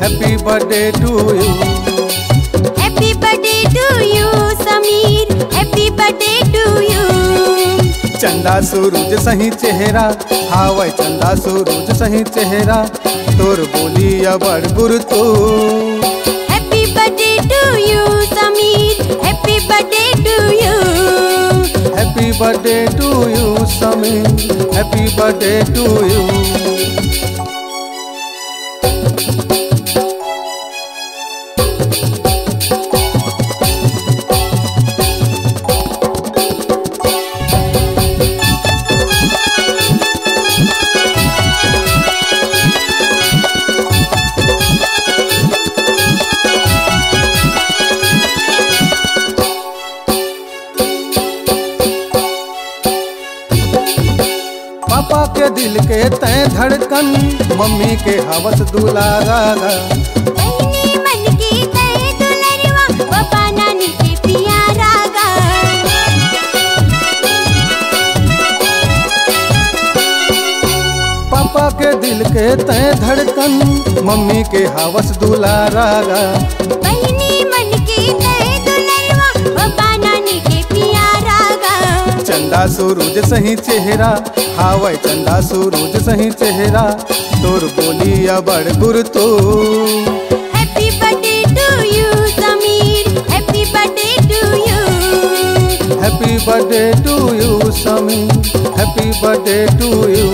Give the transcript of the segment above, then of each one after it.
Happy birthday to you. Happy birthday to you Sameer, happy birthday to you. चंदा सूरज सही चेहरा, हावै चंदा सूरज सही चेहरा, तोर बोली बड़ गुर तो। Happy birthday to you Sameer, happy birthday to you. Happy birthday to you Sameer, happy birthday to you. पापा के दिल के तय धड़कन, मम्मी के हवस दुलारा। बहिनी मन की तय दुलरवा, पापा नानी के प्यारा गा। पापा के दिल के तय धड़कन, मम्मी के हवस दुलारा। बहिनी मन की तय दुलरवा, पापा नानी के प्यारा गा। चंदा सूरज सही चेहरा, हावै चंदा सूरज सही चेहरा, तोर बोली बड़ गुर तो। Happy birthday to you Sameer, happy birthday to you. Happy birthday to you Sameer, happy birthday to you.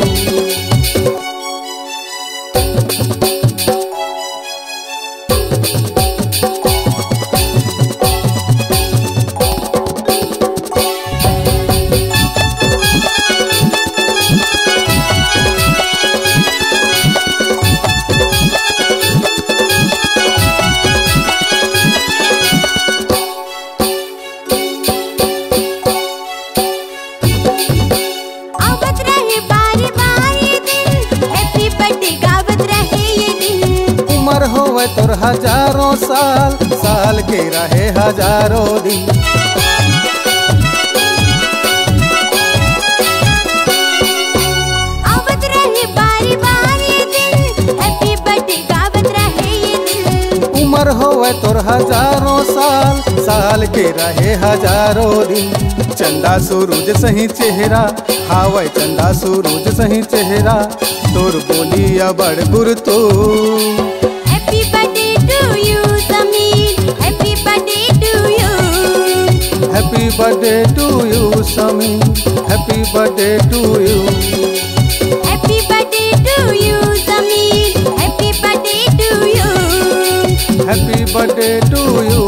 उम्र होवे तोर हजारों साल, साल के रहे हजारों दिन। आवत रहे बारी बारी दिन, हैप्पी बर्थडे गावत रहे ये दिन। उम्र होवे तोर हजारों साल, साल के रहे हजारों दिन। चंदा सूरज सही चेहरा, हावै चंदा सूरज सही चेहरा, तोर बोली बड़ गुर तो। Happy birthday to you Sameer, happy birthday to you. Happy birthday to you Sameer, happy birthday to you. Happy birthday to you Sameer, happy birthday to you. Happy birthday to you